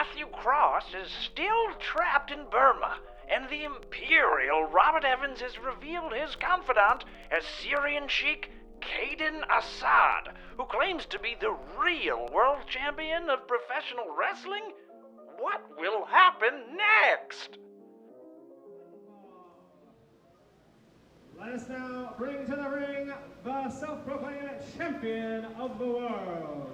Matthew Cross is still trapped in Burma, and the Imperial Robert Evans has revealed his confidant as Syrian Sheikh Kaden Assad, who claims to be the real world champion of professional wrestling? What will happen next? Let us now bring to the ring the self-proclaimed champion of the world.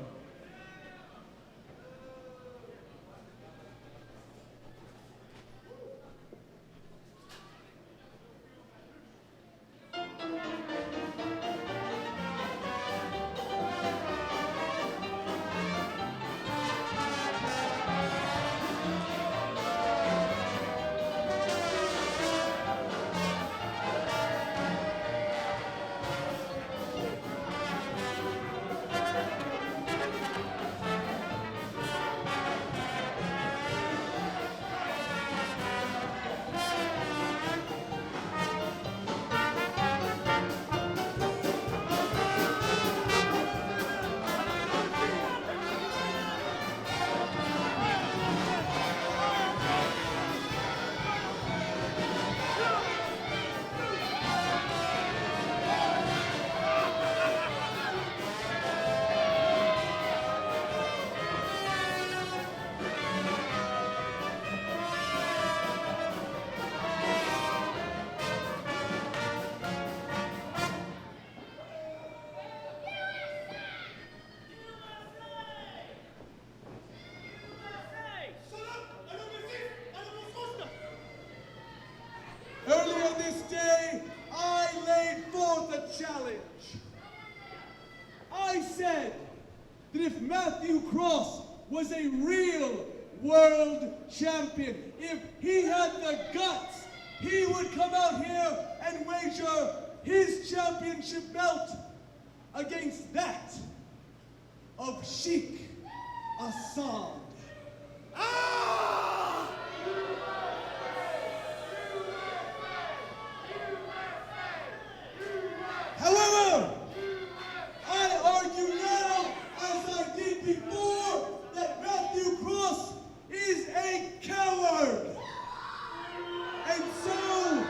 Earlier this day, I laid forth a challenge. I said that if Matthew Cross was a real world champion, if he had the guts, he would come out here and wager his championship belt against that of Sheikh Assad. Ah! However, I argue now, as I did before, that Matthew Cross is a coward. And so,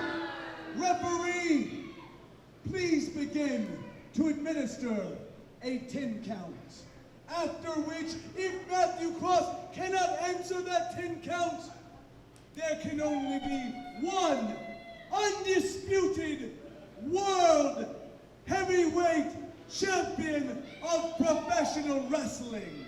referee, please begin to administer a 10 count. After which, if Matthew Cross cannot answer that 10 count, there can only be one undisputed world heavyweight champion of professional wrestling.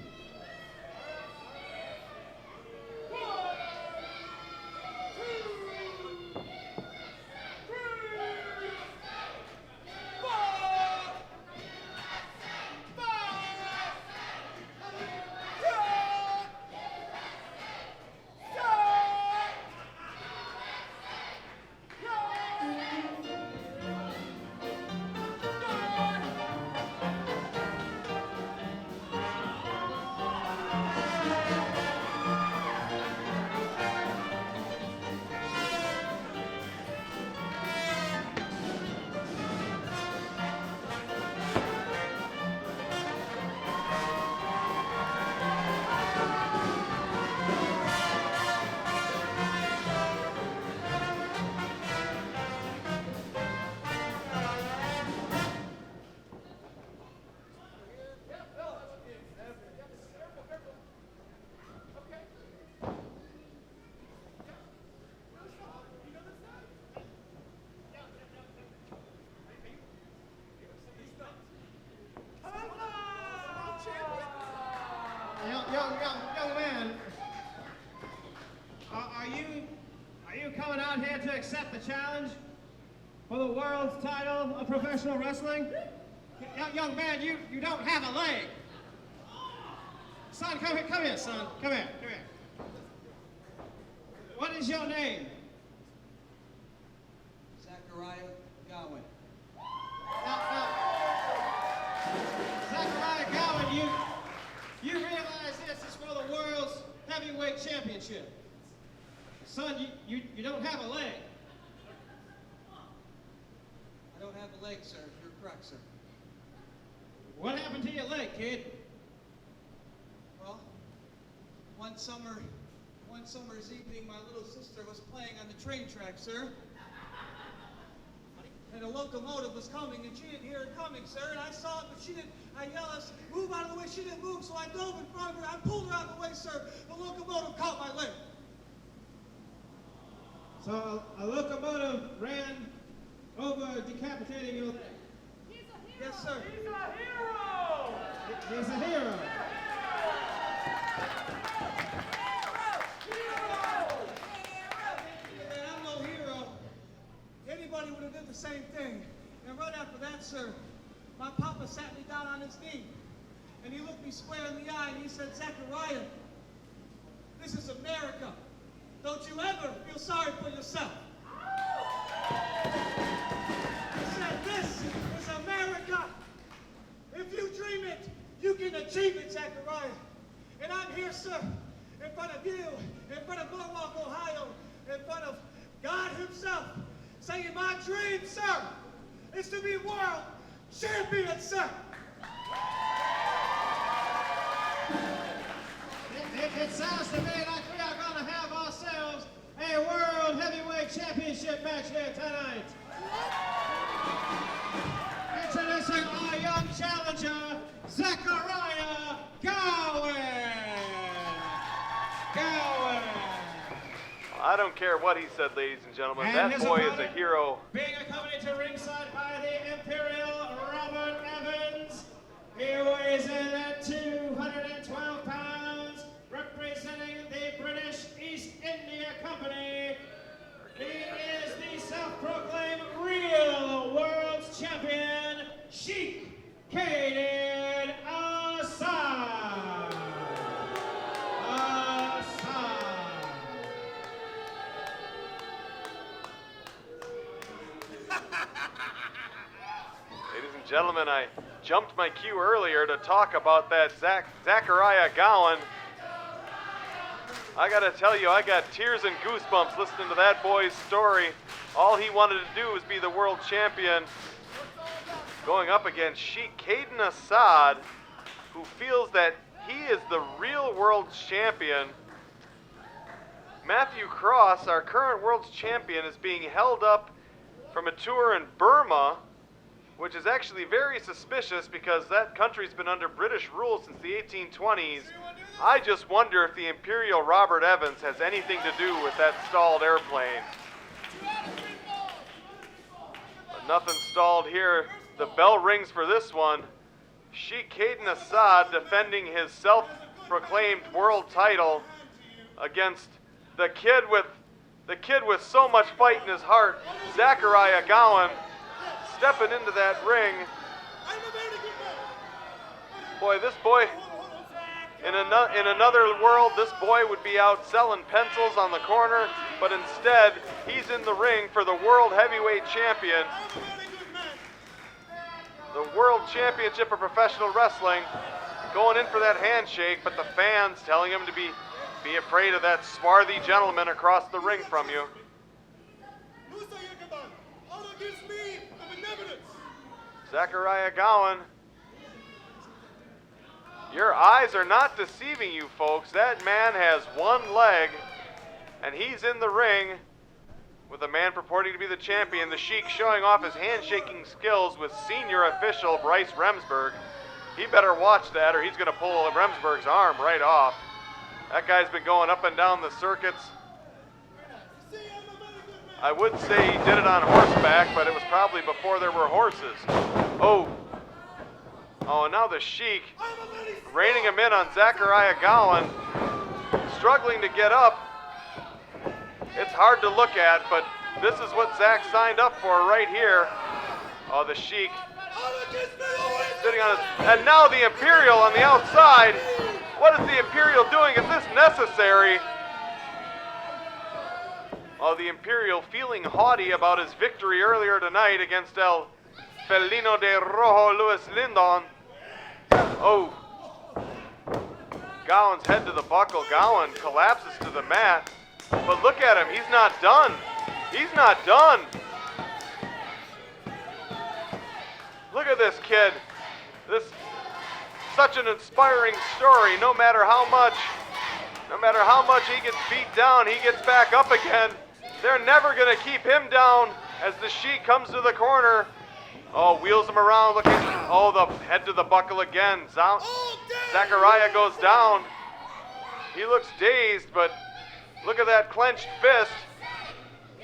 Young man, are you coming out here to accept the challenge for the world's title of professional wrestling? Young man, you don't have a leg. Son, come here, son. Come here. What is your name? Gowen. Zachariah Gowen, you realize this is for the world's heavyweight championship. Son, you don't have a leg. I don't have a leg, sir. You're correct, sir. What happened to your leg, kid? Well, one summer One summer's evening, my little sister was playing on the train track, sir. And a locomotive was coming, and she didn't hear it coming, sir. And I saw it, but she didn't. I yelled, move out of the way. She didn't move, so I dove in front of her. I pulled her out of the way, sir. The locomotive caught my leg. So a locomotive ran over, decapitating your leg. Yes, sir. He's a hero! He's a hero. Man, I'm no hero. Anybody would have did the same thing. And right after that, sir, my papa sat me down on his knee. And he looked me square in the eye and he said, Zachariah, this is America. Don't you ever feel sorry for yourself. He said, this is America. If you dream it, you can achieve it, Zachariah. And I'm here, sir, in front of you, in front of Norwalk, Ohio, in front of God himself, saying my dream, sir, is to be world champion, sir. It sounds to me like we are going to have ourselves a World Heavyweight Championship match here tonight. Introducing our young challenger, Zachariah Gowen. I don't care what he said, ladies and gentlemen. And that his boy is a opponent, hero. Being accompanied to ringside by the Imperial Robert Evans. He weighs in at 212 pounds, representing the British East India Company. He is the self-proclaimed real world's champion, Sheik Kaden Assad. Ladies and gentlemen, I jumped my cue earlier to talk about that Zachariah Gowen. I gotta tell you, I got tears and goosebumps listening to that boy's story. All he wanted to do was be the world champion, going up against Sheik Kaden Assad, who feels that he is the real world champion. Matthew Cross, our current world champion, is being held up from a tour in Burma, which is actually very suspicious because that country's been under British rule since the 1820s. I just wonder if the Imperial Robert Evans has anything to do with that stalled airplane. But nothing stalled here. The bell rings for this one. Sheik Kaden Assad defending his self-proclaimed world title against the kid with so much fight in his heart, Zachariah Gowen, stepping into that ring. Boy, this boy, in another world, this boy would be out selling pencils on the corner, but instead, he's in the ring for the World Heavyweight Champion, the World Championship of Professional Wrestling, going in for that handshake, but the fans telling him to be afraid of that swarthy gentleman across the ring from you. Zachariah Gowen, your eyes are not deceiving you, folks. That man has one leg, and he's in the ring with a man purporting to be the champion, the Sheik, showing off his handshaking skills with senior official Bryce Remsburg. He better watch that, or he's going to pull Remsburg's arm right off. That guy's been going up and down the circuits. I would say he did it on horseback, but it was probably before there were horses. Oh, now the Sheik reining him in on Zachariah Gowen, struggling to get up. It's hard to look at, but this is what Zach signed up for right here. Oh, the Sheik sitting on his, and now the Imperial on the outside. What is the Imperial doing? Is this necessary? Oh, the Imperial feeling haughty about his victory earlier tonight against El Felino de Rojo Luis Lindon. Oh. Gowen's head to the buckle. Gowen collapses to the mat. But look at him. He's not done. He's not done. Look at this kid. This such an inspiring story. No matter how much No matter how much he gets beat down, he gets back up again. They're never going to keep him down as the Sheik comes to the corner. Oh, wheels him around, looking. Oh, the head to the buckle again. Zachariah goes down. He looks dazed, but look at that clenched fist.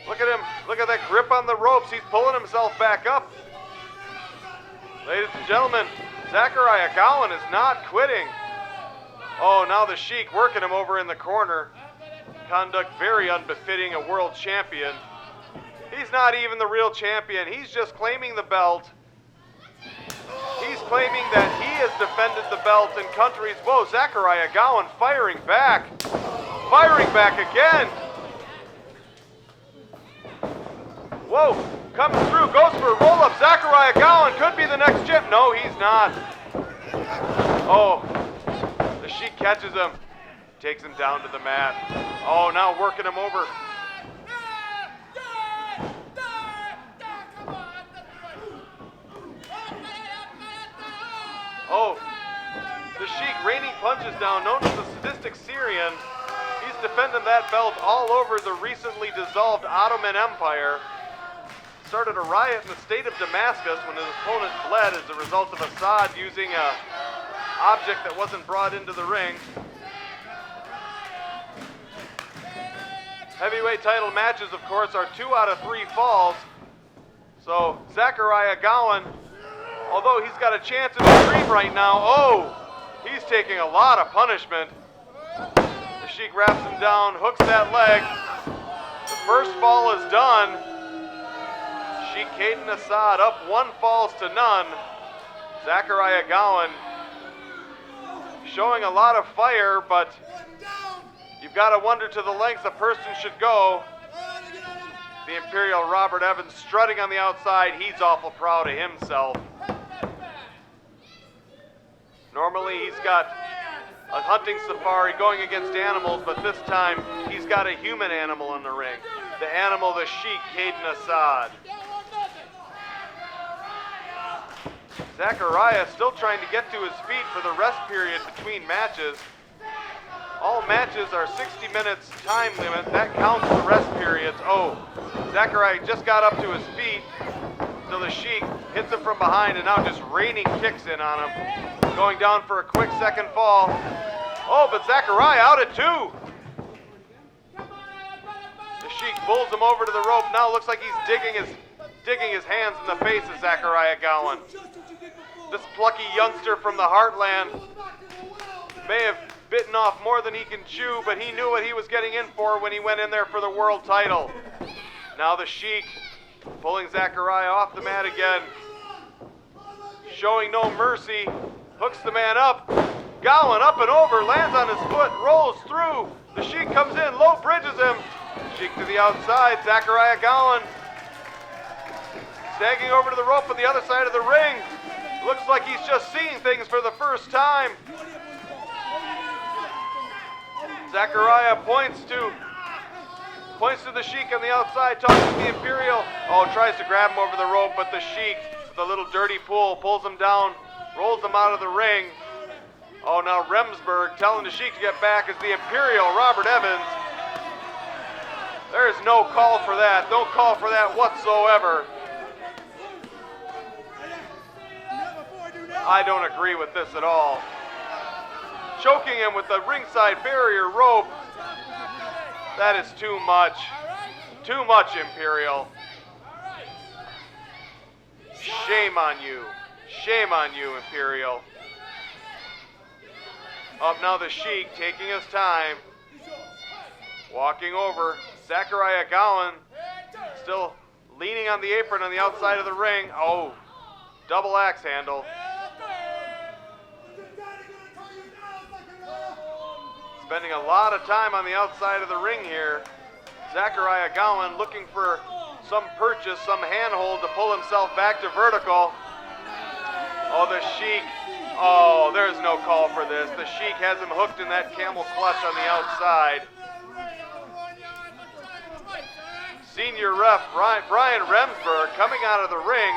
Look at him. Look at that grip on the ropes. He's pulling himself back up. Ladies and gentlemen, Zachariah Gowen is not quitting. Oh, now the Sheik working him over in the corner. Conduct very unbefitting a world champion. He's not even the real champion. He's just claiming the belt. He's claiming that he has defended the belt in countries. Whoa, Zachariah Gowen firing back. Firing back again. Whoa, coming through, goes for a roll-up. Zachariah Gowen could be the next champ. No, he's not. Oh, the Sheik catches him. Takes him down to the mat. Oh, now working him over. Oh, the Sheik raining punches down, known as the sadistic Syrian. He's defending that belt all over the recently dissolved Ottoman Empire. Started a riot in the state of Damascus when his opponent fled as a result of Assad using an object that wasn't brought into the ring. Heavyweight title matches, of course, are 2 out of 3 falls. So Zachariah Gowen, although he's got a chance in the dream right now, oh, he's taking a lot of punishment. The Sheik wraps him down, hooks that leg. The first fall is done. Sheik Kaden Assad up 1 falls to none. Zachariah Gowen showing a lot of fire, but you've got to wonder to the lengths a person should go. The Imperial Robert Evans strutting on the outside. He's awful proud of himself. Normally he's got a hunting safari going against animals, but this time he's got a human animal in the ring. The animal, the Sheik Kaden Assad. Zachariah still trying to get to his feet for the rest period between matches. All matches are 60 minutes time limit. That counts the rest periods. Oh, Zachariah just got up to his feet. So the Sheik hits him from behind and now just raining kicks in on him. Going down for a quick second fall. Oh, but Zachariah out at 2. The Sheik pulls him over to the rope. Now looks like he's digging his hands in the face of Zachariah Gowen. This plucky youngster from the heartland may have bitten off more than he can chew, but he knew what he was getting in for when he went in there for the world title. Now the Sheik pulling Zachariah off the mat again. Showing no mercy. Hooks the man up. Gowen up and over, lands on his foot, rolls through. The Sheik comes in, low bridges him. Sheik to the outside, Zachariah Gowen staggering over to the rope on the other side of the ring. Looks like he's just seeing things for the first time. Zachariah points to the Sheik on the outside, talking to the Imperial. Oh, tries to grab him over the rope, but the Sheik, with a little dirty pull, pulls him down, rolls him out of the ring. Oh, now Remsburg telling the Sheik to get back as the Imperial Robert Evans. There is no call for that. No call for that whatsoever. I don't agree with this at all. Choking him with the ringside barrier rope. That is too much. Too much, Imperial. Shame on you. Shame on you, Imperial. Up now the Sheik taking his time. Walking over. Zachariah Gowen still leaning on the apron on the outside of the ring. Oh, double axe handle. Spending a lot of time on the outside of the ring here. Zachariah Gowen looking for some purchase, some handhold to pull himself back to vertical. Oh, the Sheik. Oh, there's no call for this. The Sheik has him hooked in that camel clutch on the outside. Senior ref Brian Remsburg coming out of the ring.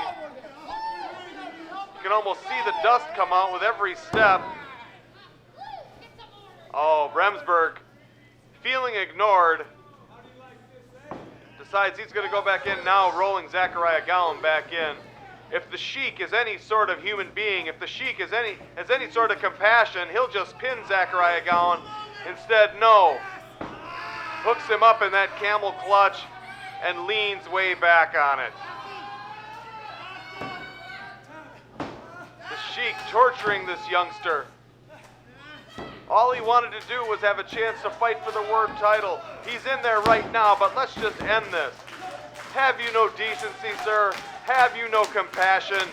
You can almost see the dust come out with every step. Oh, Remsburg feeling ignored, decides he's going to go back in now, rolling Zachariah Gowen back in. If the Sheik is any sort of human being, if the Sheik has any sort of compassion, he'll just pin Zachariah Gowen. Instead, no. Hooks him up in that camel clutch and leans way back on it. The Sheik torturing this youngster. All he wanted to do was have a chance to fight for the world title. He's in there right now, but let's just end this. Have you no decency, sir? Have you no compassion?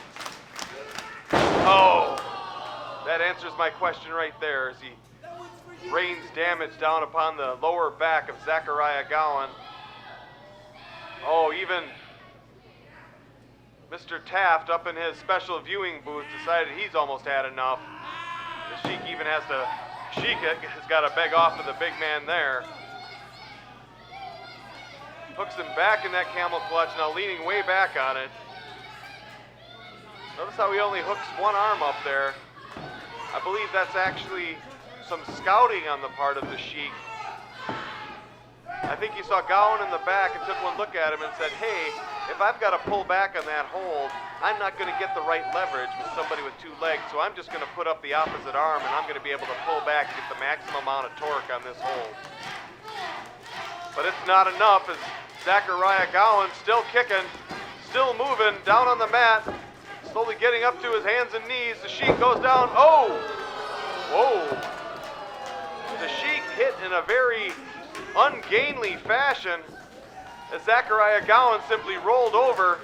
Oh, that answers my question right there as he rains damage down upon the lower back of Zachariah Gowen. Oh, even Mr. Taft up in his special viewing booth decided he's almost had enough. The Sheik even has got to beg off of the big man there. Hooks him back in that camel clutch, now leaning way back on it. Notice how he only hooks one arm up there. I believe that's actually some scouting on the part of the Sheik. I think he saw Gowen in the back and took one look at him and said, hey, if I've got to pull back on that hold, I'm not going to get the right leverage with somebody with two legs, so I'm just going to put up the opposite arm and I'm going to be able to pull back and get the maximum amount of torque on this hold. But it's not enough as Zachariah Gowen still kicking, still moving down on the mat, slowly getting up to his hands and knees. The Sheik goes down. Oh! Whoa! The Sheik hit in a very ungainly fashion as Zachariah Gowen simply rolled over,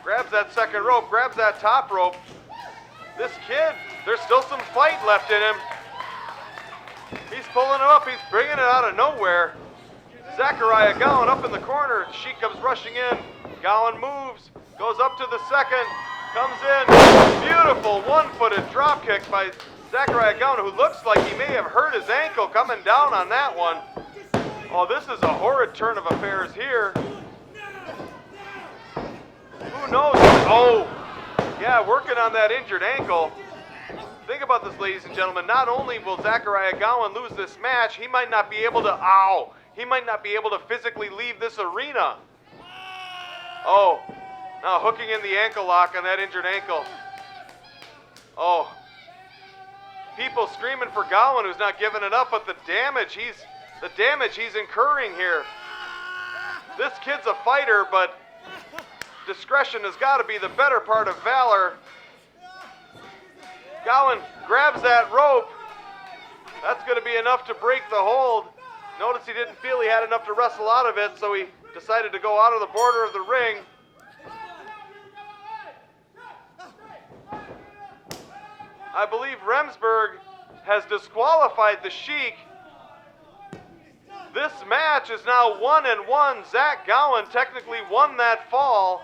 grabs that second rope, grabs that top rope. This kid, there's still some fight left in him. He's pulling him up, he's bringing it out of nowhere. Zachariah Gowen up in the corner. Sheik comes rushing in. Gowen moves, goes up to the second, comes in. Beautiful one-footed drop kick by Zachariah Gowen, who looks like he may have hurt his ankle coming down on that one. Oh, this is a horrid turn of affairs here. Who knows? Oh, yeah, working on that injured ankle. Think about this, ladies and gentlemen. Not only will Zachariah Gowen lose this match, he might not be able to, he might not be able to physically leave this arena. Oh, now hooking in the ankle lock on that injured ankle. Oh, people screaming for Gowen, who's not giving it up, but the damage he's incurring here. This kid's a fighter, but discretion has got to be the better part of valor. Gowen grabs that rope. That's going to be enough to break the hold. Notice he didn't feel he had enough to wrestle out of it, so he decided to go out of the border of the ring. I believe Remsburg has disqualified the Sheik. This match is now 1-1. Zach Gowen technically won that fall.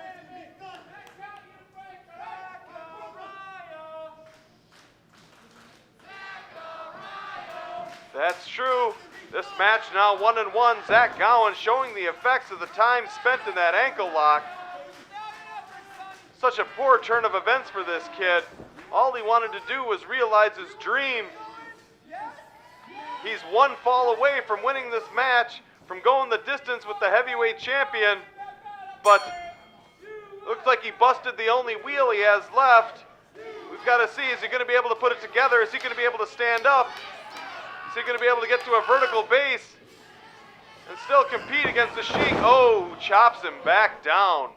That's true. This match now 1-1. Zach Gowen showing the effects of the time spent in that ankle lock. Such a poor turn of events for this kid. All he wanted to do was realize his dream. He's one fall away from winning this match, from going the distance with the heavyweight champion. But looks like he busted the only wheel he has left. We've got to see, is he going to be able to put it together? Is he going to be able to stand up? Is he going to be able to get to a vertical base and still compete against the Sheik? Oh, chops him back down.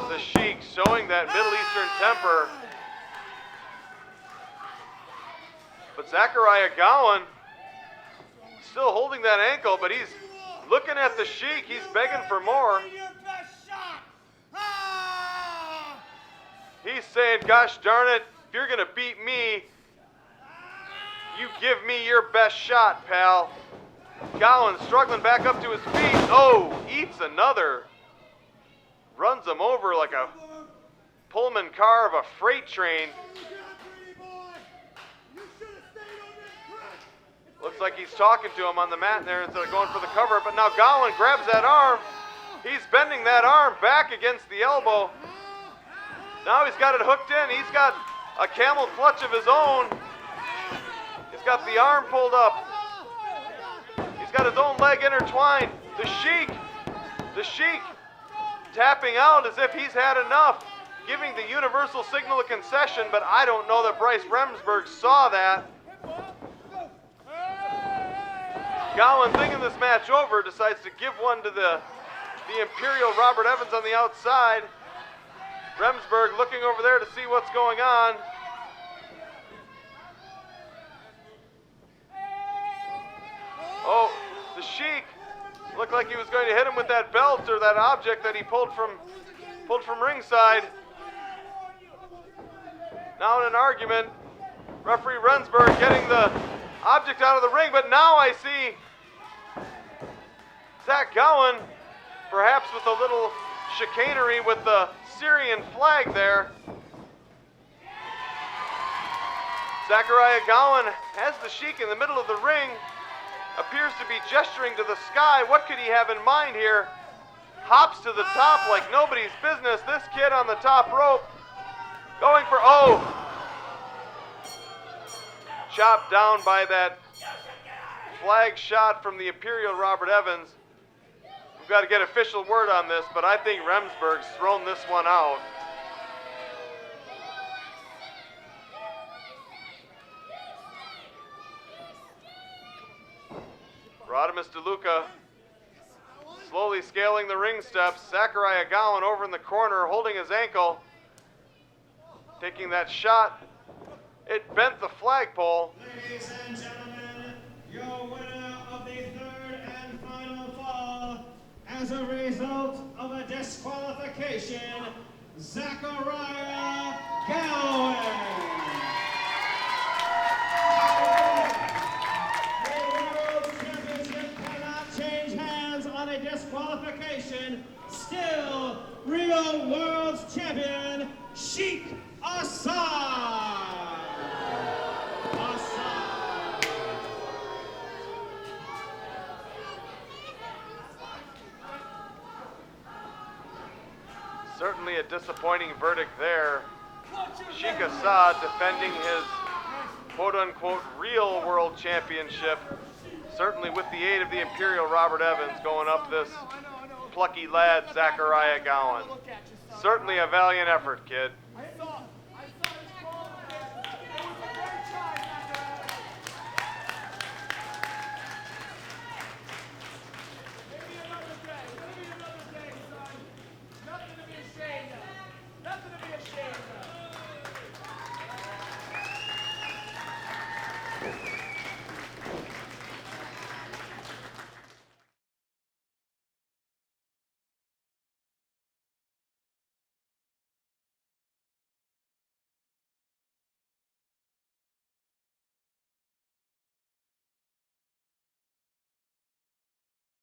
The Sheik showing that Middle Eastern temper. But Zachariah Gowen still holding that ankle, but he's looking at the Sheik. He's begging for more. He's saying, gosh darn it, if you're going to beat me, you give me your best shot, pal. Gowen struggling back up to his feet. Oh, eats another. Runs him over like a Pullman car of a freight train. Looks like he's talking to him on the mat there instead of going for the cover. But now Gowen grabs that arm. He's bending that arm back against the elbow. Now he's got it hooked in. He's got a camel clutch of his own. He's got the arm pulled up. He's got his own leg intertwined. The Sheik tapping out as if he's had enough, giving the universal signal a concession, but I don't know that Bryce Remsburg saw that. Gowen, thinking this match over, decides to give one to the Imperial Robert Evans on the outside. Remsburg looking over there to see what's going on. Oh, the Sheik looked like he was going to hit him with that belt or that object that he pulled from ringside. Now in an argument, referee Remsburg getting the object out of the ring, but now I see Zach Gowen, perhaps with a little chicanery with the Syrian flag there. Zachariah Gowen has the Sheik in the middle of the ring, appears to be gesturing to the sky. What could he have in mind here? Hops to the top like nobody's business. This kid on the top rope going for, oh! Chopped down by that flag shot from the Imperial Robert Evans. We've got to get official word on this, but I think Remsburg's thrown this one out. Rodimus DeLuca slowly scaling the ring steps. Zachariah Gowen over in the corner holding his ankle. Taking that shot. It bent the flagpole. Ladies and gentlemen, your winner of the third and final fall as a result of a disqualification, Zachariah Gowen. On a disqualification, still real world's champion, Sheik Assad. Certainly a disappointing verdict there. Sheik Assad defending his quote-unquote real world championship. Certainly with the aid of the Imperial Robert Evans going up this plucky lad, Zachariah Gowen. Certainly a valiant effort, kid.